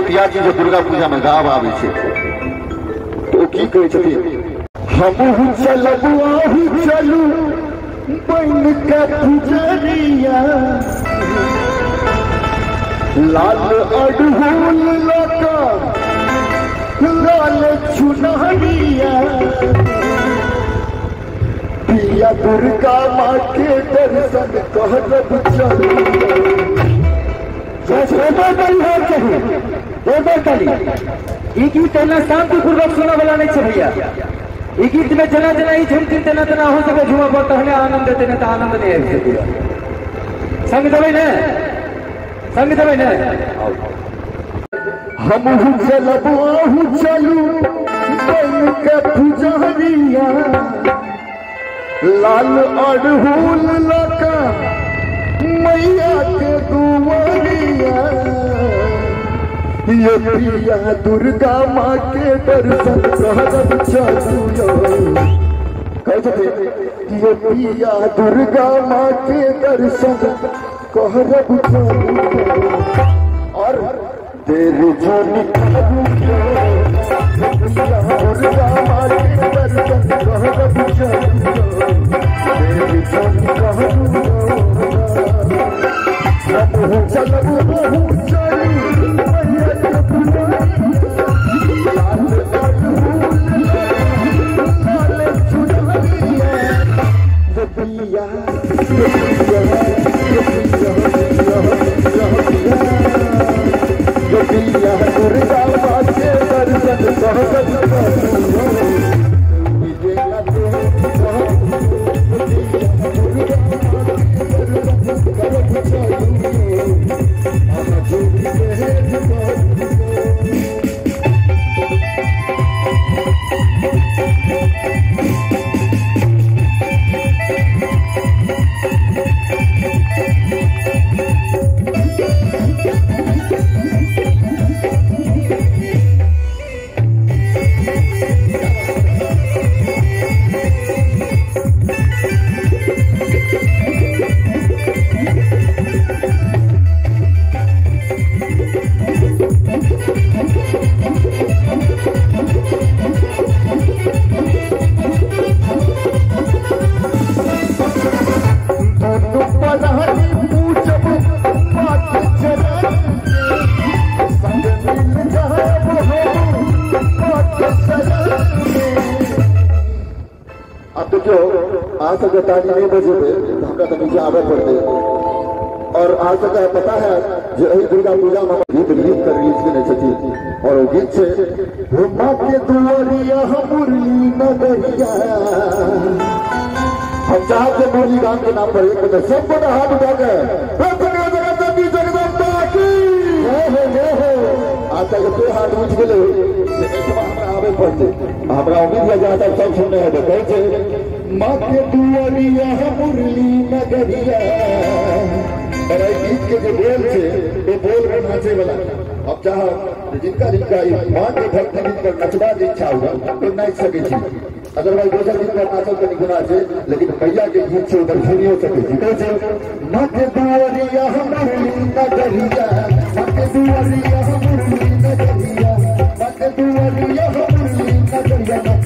गीतिया जी जो दुर्गा पूजा में गाव आवे छे तो की कहे छथिन हमहु चलबू आहू चलू बन के पुजरिया लाल अड़हुल लका लाल चुनरिया पिया दुर्गा माँ के दर्शन कहब चलू गीत शांतिपूर्वक सुना वाला नहीं है भैया। ये गीत में जना जना ही झुमकिन तना तना हो सके झुमा पड़ता है आनंद देते तो आनंद नहीं है पूरा संग दबाई ने संग दबाई ने हम चलबू चलू बन के पुजरिया लाल अड़हुल लका मैया के दुआरिया ये पिया दुर्गा माँ के दर्शन कहब चलू ये पिया दुर्गा माँ के दर्शन कहब चलू और देर जो निकलू दुर्गा माँ के दर्शन कहब चलू देर जो निकलू चलबू दुर्गा माँ के दर्शन आज तक ताली नहीं बजे थे हमका तो नीचे आवे पड़ते और आज तक पता है जो यही दुर्गा पूजा में गीत लिख कर रिलीज करने चाहिए और वो गीत से माँ के दुआरिया मुरली नगरिया हम चाहते मुरली गान के नाम पर एक बता सबको तो हाथ उठा गए आज तक तो हाथ उठ गए आवे पड़ते हमारा उम्मीद है जहाँ तक सब सुनने हैं तो कैसे माँ के दुआरिया मुरली नगरिया और गीत के जो बोल थे वो बोल में नाचे वाला अब चाह जिनका जिनका माँ के भक्ति गीत पर नचवा की इच्छा होगा तो नाच सके थी अदरवाइज दूसरा गीत पर नाचल तो निगुना से लेकिन मैया के गीत से उधर सुनी हो सके थी कैसे माँ के दुआरिया मुरली नगरिया माँ के दुआरिया मुरली नगरिया माँ के दुआरिया मुरली नगरिया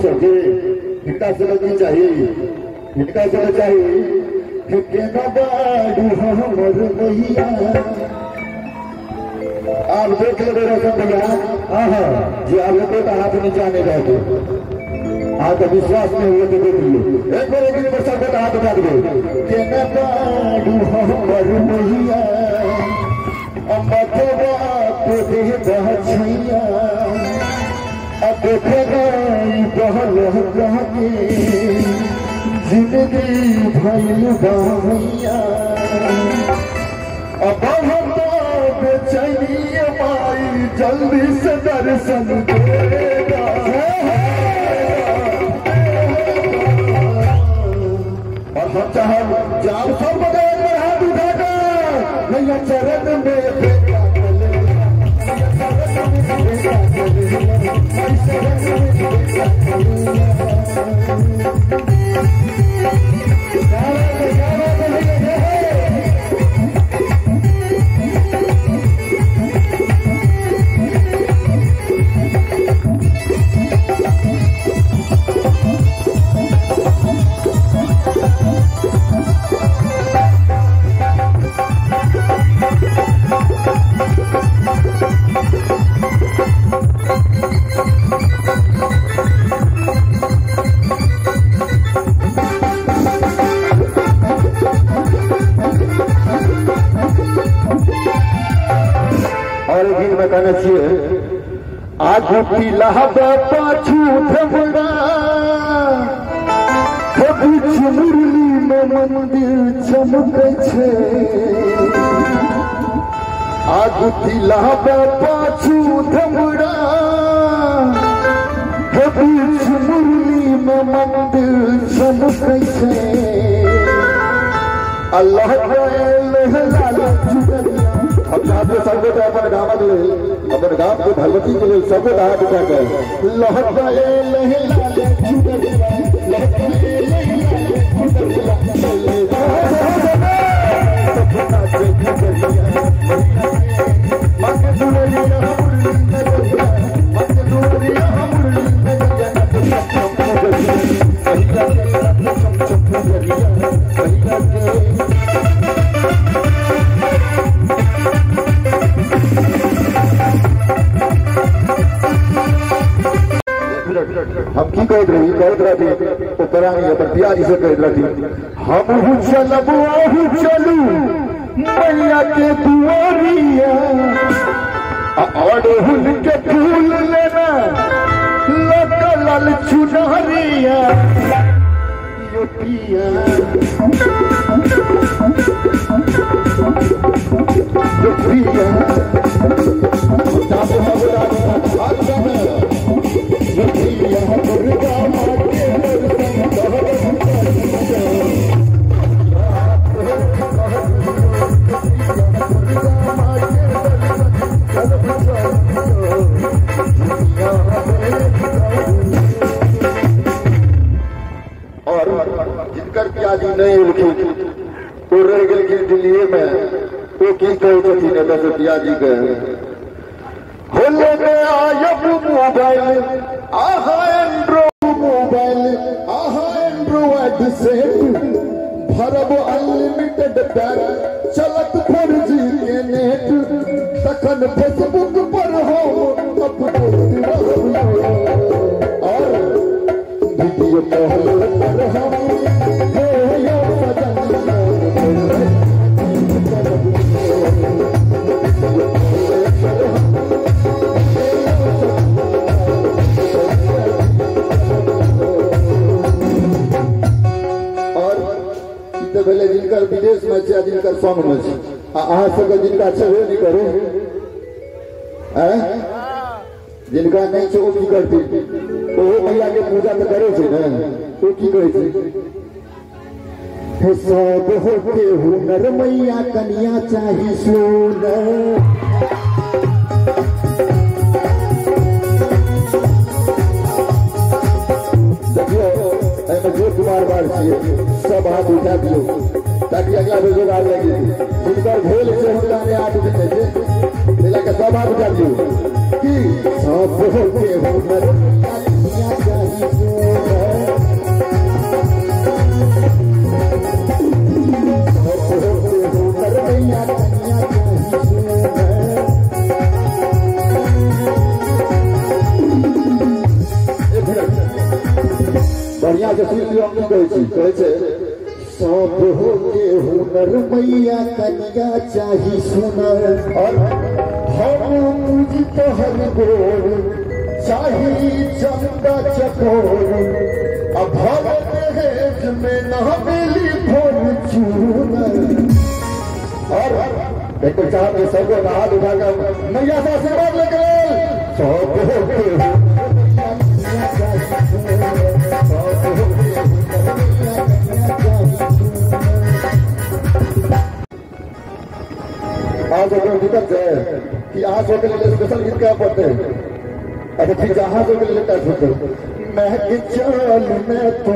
इनका समझनी चाहिए इनका समझ चाहिए हमर भैया आप देख ले रोशन भैया हाँ जी आप लोग तो हाथ नीचे आने जाओगे आप विश्वास नहीं हुए तो देख लीजिए एक बार एक वर्षा को हाथ उठा दो हमर भैया जिंदगी भइल बाहिया अब हम बेचैनी माई जल्दी से दर्शन देगा कहना चाहिए आगू पीला पाछू धमड़ा बीच मुरली में मंदिर चमके छे आगू पीला पाछू धमड़ा बीच मुरली में मंदिर चमके छे अल्लाह हम यहाँ पे सबको तो अपन गाँव के अपन गाँव के भगवती के लिए सबको दाया दिखा कर हम की कहत रही ऊपरा पियाजी से कहत रही हम चलू मैया के दुआरिया और उनके फूल लेना लल चुनरिया यो पिया यो पिया जिनकर पियाजी नहीं लिखी वो रह गए दिल्ली में वो की कही बस पियाजी के होले में आयब मोबाइल आहा एंड्रॉइड से भरब अनलिमिटेड पैक चलत 4G के नेट तखन फेसबुक पर हो अपलोड और वीडियो कॉल पर हम पहले जिनकर विदेश में छे जिनकर संग में छे अहाँ सबके जिनका छेबे नहीं करू जिनका नहीं छे वो की करती वो मैया के पूजा तो करे छे ना वो की कहै छे हे सब होके हुनर मैया कन्या चाही सोना कुमार बार सब हाथ उठा दियो ताकि अगला भेजो गाल लगे जिनकर भेल से हम जाने हाथ उठे थे मिला के सब हाथ उठा दियो कि सब होके हुनर कन्या चाही बढ़िया से सुन लियो हम कहै छै सब होके हुनर मैया कन्या चाही सुनर और हम पूजी तोहर गोर चाही चंदा चकोर अब दहेज में न मिली फॉर्चूनर और देखो साहब ये सबको हाथ उठाकर मैया से आशीर्वाद लेके सब होके आज अगर दिक्कत है कि आज के लिए स्पेशल गीत क्या पढ़ते हैं अच्छा ठीक है आज के लिए क्या सुनते मैं कि चल मैं तो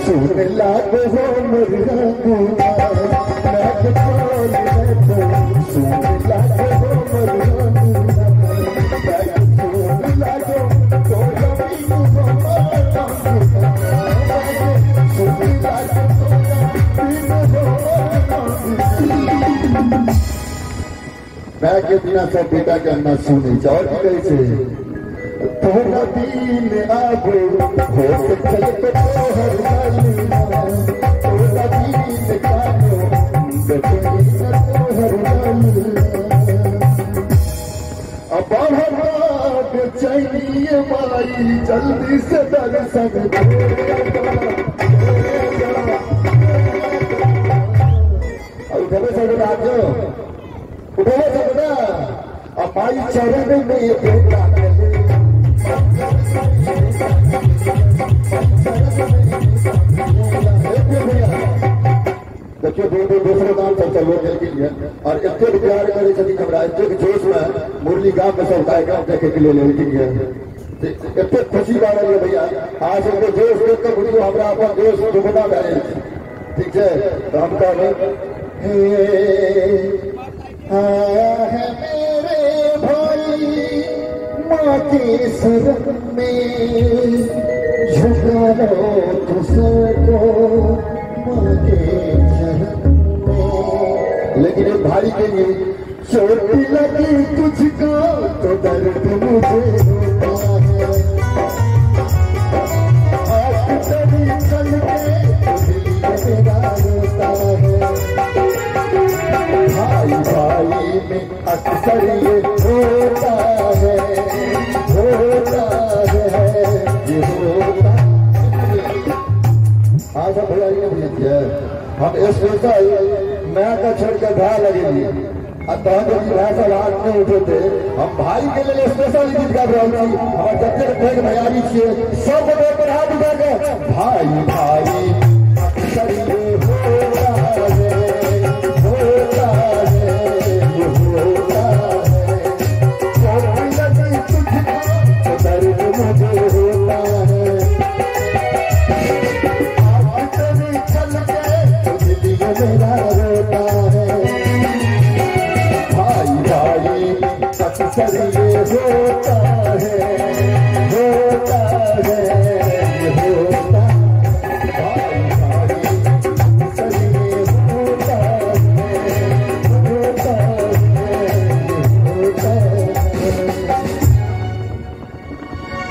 सुन लागो हो मेरा गुना मैं कि चल मैं तो सुन लागो हो मेरा गुना मैं कि सुन लागो तो कभी मैं के बिना सब बेटा के अन्ना सुने और की कहे छे तोरा दिन आबो हो के चल पे तोहर लालिया तोरा दिन कानो बेटे तोहर लालिया अब माई जल्दी से दर्शन उठे सकता जो उठे सकता और माई चरण में बेटा देखिए दूसरे नाम पर चलो के लिए और इतने प्यार करे छठी हमरा इतने जोश में मुरली गांव में सब गायक देखे के लिए लेके इतने खुशी बा रही है भैया आज इनको जोश देख कर बुझियो हमरा अपन जोश दुगुना भए ठीक है तो हम कहबे है मेरे भाई माँ के शरण में झुका लो तुझको माँ के लेकिन एक भाई के लिए चोट लगी तुझको तो दर्द मुझे होता है आज तेरी चल के दिल मेरा रोता है भाई भाई में अक्सर ये होता है ये होता हाँ सब भैया ये भैया हम स्पेशल मैं का छोड़ के भाई लगेगी भाषा हाथ में उठे थे हम भाई के लिए स्पेशल गीत गा रहे छी हमारे जते पैघ भैयारी छियै सब पर हाथ उठा के भाई भाई अक्सर ये होता है ये होता है चोट लगी तुझको दर्द मुझे होता है आज तेरी चल के दिल मेरा रोता है भाई भाई अक्सर